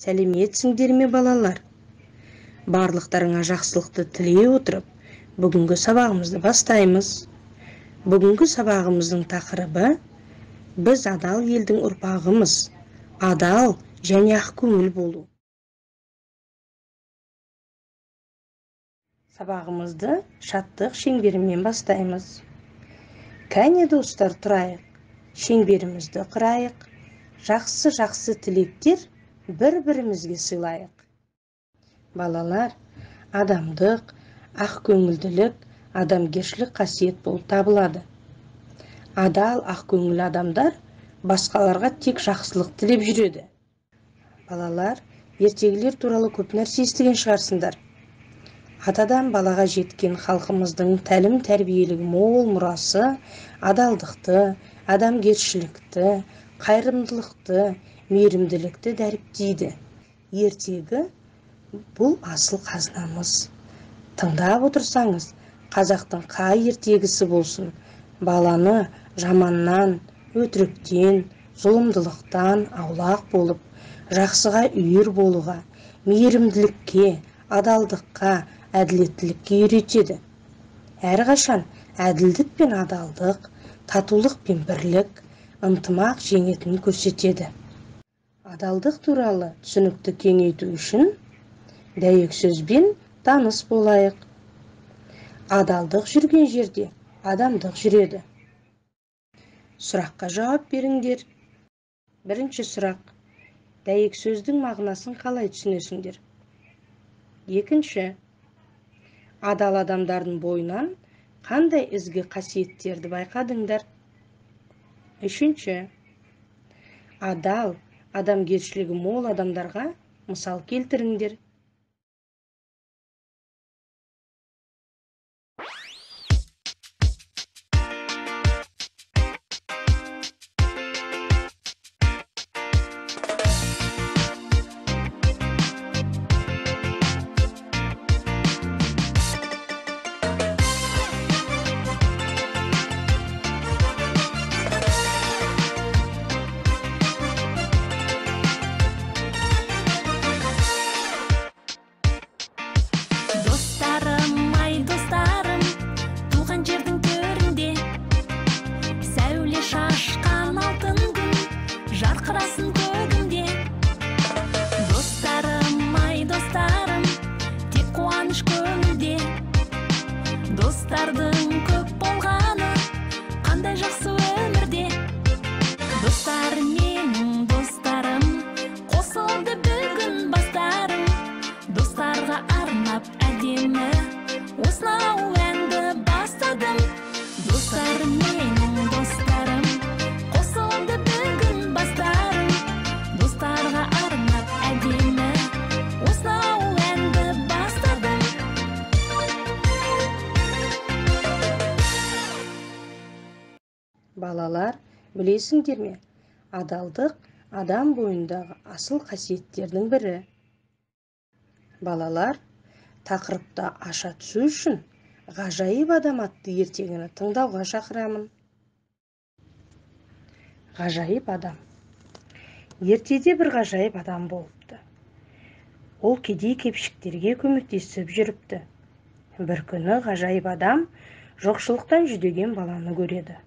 Сәлеметсіңдер ме балалар? Барлықтарыңа жақсылықты тілей отырып, бүгінгі сабағымызды бастаймыз. Бүгінгі сабағымыздың тақырыбы біз адал елдің ұрпағымыз, адал және ақкөңіл болу. Сабағымызды шаттық шеңберімен бастаймыз. Кәне достар, тұрайық, шеңберімізді құрайық, жақсы тілектер бір-бірімізге сыйлайық. Балалар, адамдық, ақкөңілділік, адамгершілік қасиет болып табылады. Адал, ақкөңіл адамдар басқаларға тек жақсылық тілеп жүреді. Балалар, ертегілер туралы көп нәрсе естіген шығарсыңдар. Атадан балаға жеткен халқымыздың тәлім тәрбиелігі мол мұрасы адалдықты, адамгершілікті, қайырымдылықты, мейірімділікті дәріптейді. Ертегі бұл асыл қазынамыз. Тыңдап отырсаңыз, қазақтың қай ертегісі болсын, баланы жаманнан, өтіріктен, зұлымдылықтан аулақ болып, жақсыға үйір болуға, мейірімділікке, адалдыққа, әділеттілікке үйретеді. Әрқашан әділдік пен адалдық, татулық пен бірлік, ынтымақ жеңетінін көрсетеді. Адалдық туралы түсінікті кеңейту үшін дәйек сөзбен таныс болайық. Адалдық жүрген жерде адамдық жүреді. Сұраққа жауап беріңдер. Бірінші сұрақ: дәйек сөздің мағынасын қалай түсінесіңдер? Екінші: адал адамдардың бойынан қандай ізгі қасиеттерді байқадыңдар? Үшінші: адал, адамгершілігі мол адамдарға мысал келтіріңдер. Достардың көп болғаны қандай жақсы өмірде. Достар менің достарым, қосылды бүгін бастарым. Достарға арнап әдемі осынау әнді бастадым. Достар менің достарым, қосылды бүгін бастарым. Достарға арнап әдемі осынау әнді бастадым. Балалар, білесіңдер ме? Адалдық адам бойындағы асыл қасиеттердің бірі. Балалар, тақырыпты аша түсу үшін ғажайып адам атты ертегіні тыңдауға шақырамын. Ғажайып адам. Ертеде бір ғажайып адам болыпты. Ол кедей-кепшіктерге көмектесіп жүріпті. Бір күні ғажайып адам жоқшылықтан жүдеген баланы көреді.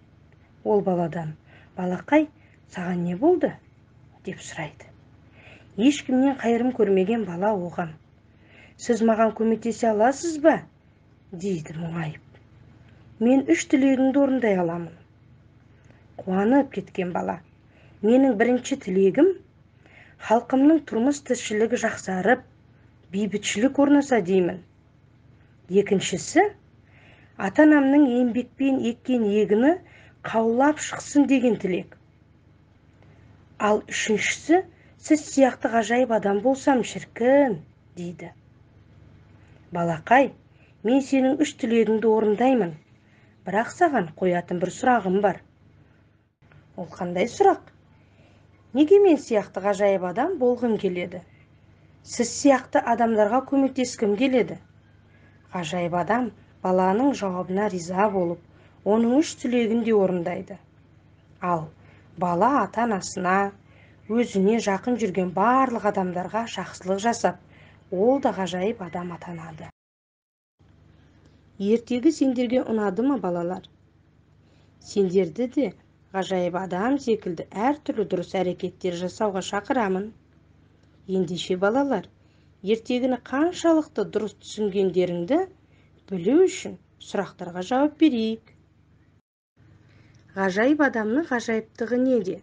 Ол баладан: «Балақай, саған не болды?» деп сұрайды. Ешкімнен қайырым көрмеген бала оған: «Сіз маған көмектесе аласыз ба?» дейді мұңайып. «Мен 3 тілегіңді орындай аламын». Қуанып кеткен бала: «Менің бірінші тілегім халқымның тұрмыс тіршілігі жақсарып, бейбітшілік орнаса деймін. Екіншісі, ата-анамның еңбекпен еккен егіні қаулап шықсын деген тілек. Ал үшіншісі, сіз сияқты ғажайып адам болсам шіркін» дейді. «Балақай, мен сенің 3 тілегіңді орындаймын, бірақ саған қоятын бір сұрағым бар». «Ол қандай сұрақ?» «Неге мен сияқты ғажайып адам болғым келеді? Сіз сияқты адамдарға көмектескім келеді». Ғажайып адам баланың жауабына риза болып, оның 3 тілегін де орындайды. Ал бала ата-анасына, өзіне жақын жүрген барлық адамдарға жақсылық жасап, ол да ғажайып адам атанады. Ертегі сендерге ұнады ма, балалар? Сендерді де ғажайып адам секілді әртүрлі дұрыс әрекеттер жасауға шақырамын. Ендеше, балалар, ертегіні қаншалықты дұрыс түсінгендеріңді білу үшін сұрақтарға жауап берейік. Ғажайып адамның ғажайыптығы неде?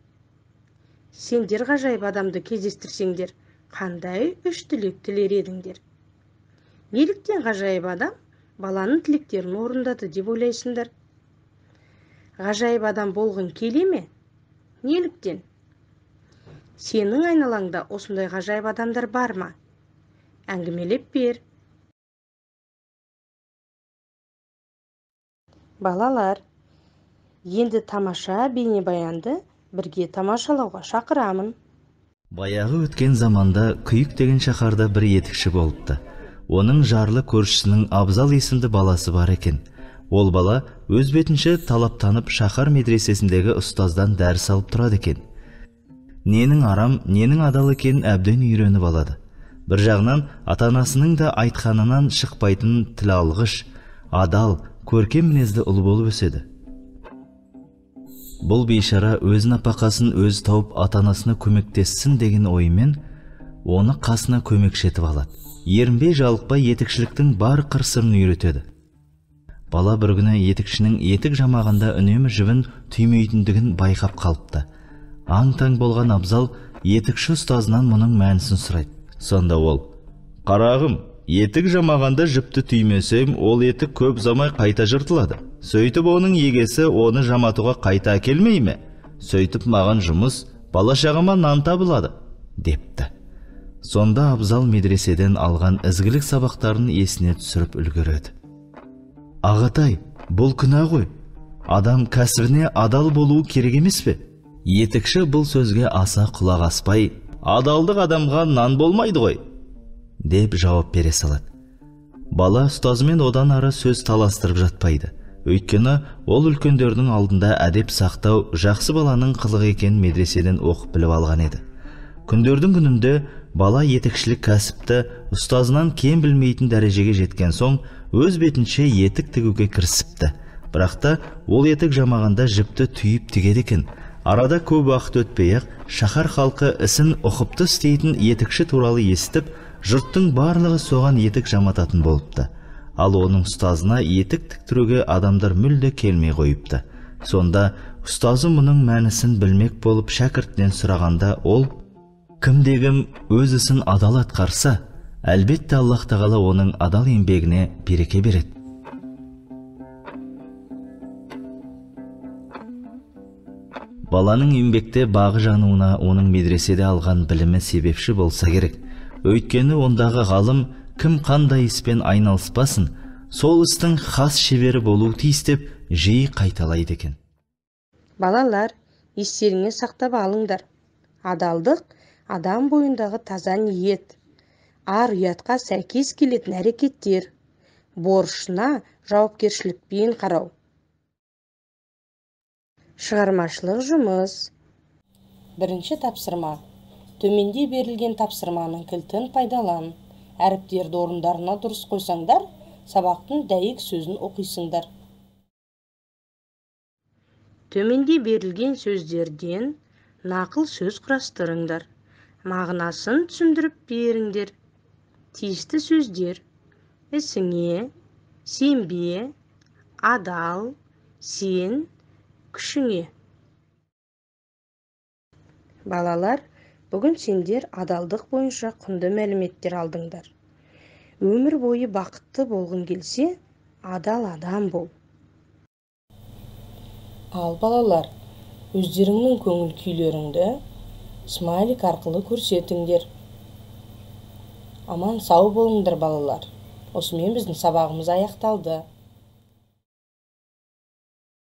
Сендер ғажайып адамды кездестірсеңдер, қандай үш тілек тілер едіңдер? Неліктен ғажайып адам баланың тілектерін орындады деп ойлайсыңдар? Ғажайып адам болғың келе ме? Неліктен? Сенің айналаңда осындай ғажайып адамдар бар ма? Әңгімелеп бер. Балалар, енді тамаша бейнебаянды бірге тамашалауға шақырамын. Баяғы өткен заманда Күйік деген шаһарда бір етікші болыпты. Оның жарлы көршісінің Абзал есімді баласы бар екен. Ол бала өз бетінше талаптанып шаһар медресесіндегі ұстаздан дәріс алып тұрады екен. Ненің арам, ненің адал екенін әбден үйреніп алады. Бір жағынан ата-анасының да айтқанынан шықпайтын тіл алғыш, адал, көркем мінезді ұл болып өседі. Бұл бейшара өз нәпақасын өз тауып ата-анасына көмектессін деген ойымен оны қасына көмекші етіп алады. Ерінбей жалықпай етікшіліктің бар қыр-сырын үйретеді. Бала бір күні етікшінің етік жамағында үнемі жібін түймейтіндігін байқап қалыпты. Аң-таң болған Абзал етікші ұстазынан мұның мәнісін сұрайды. Сонда ол: «Қарағым, етік жамағанда жіпті түймесем, ол етік көп замай қайта жыртылады. Сөйтіп оның егесі оны жаматуға қайта әкелмей ме? Сөйтіп маған жұмыс, бала-шағама нан табылады», депті. Сонда Абзал медреседен алған ізгілік сабақтарын есіне түсіріп үлгереді. «Ағатай, бұл күнә ғой. Адам кәсібіне адал болуы керек емес пе?» Етікші бұл сөзге аса құлақ аспай: «Адалдық адамға нан болмайды ғой», деп жауап бере салады. Бала ұстазымен одан ары сөз таластырып жатпайды. Өйткені ол үлкендердің алдында әдеп сақтау жақсы баланың қылығы екен медреседен оқып біліп алған еді. Күндердің күнінде бала етікшілік кәсіпті ұстазынан кем білмейтін дәрежеге жеткен соң өз бетінше етік тігуге кірісіпті. Бірақ та ол етік жамағанда жіпті түйіп тігеді екен. Арада көп уақыт өтпей-ақ шаһар халқы ісін ұқыпты істейтін етікші туралы естіп, жұрттың барлығы соған етік жамататын болыпты. Ал оның ұстазына етік тіктіруге адамдар мүлде келмей қойыпты. Сонда ұстазы мұның мәнісін білмек болып шәкірттен сұрағанда ол: «Кімдегім өз ісін адал атқарса, әлбетте Аллах тағала оның адал еңбегіне береке береді». Баланың еңбекте бағы жануына оның медреседе алған білімі себепші болса керек. Өйткені ондағы ғалым кім қандай іспен айналыспасын, сол істің хас шебері болу тиіс деп жиі қайталайды екен. Балалар, естеріңе сақтап алыңдар. Адалдық адам бойындағы таза ниет, ар-ұятқа сәйкес келетін әрекеттер, борышына жауапкершілікпен қарау. Шығармашылық жұмыс. Бірінші тапсырма. Төменде берілген тапсырманың кілтін пайдалан. Әріптерді орындарына дұрыс қойсаңдар, сабақтың дәйек сөзін оқисыңдар. Төменде берілген сөздерден нақыл сөз құрастырыңдар. Мағынасын түсіндіріп беріңдер. Тиісті сөздер: ісіңе, сенбе, адал, сен, күшіңе. Балалар, бүгін сендер адалдық бойынша құнды мәліметтер алдыңдар. Өмір бойы бақытты болғың келсе, адал адам бол. Ал балалар, өздеріңнің көңіл күйлеріңді смайлик арқылы көрсетіңдер. Аман сау болыңдар балалар. Осымен біздің сабағымыз аяқталды.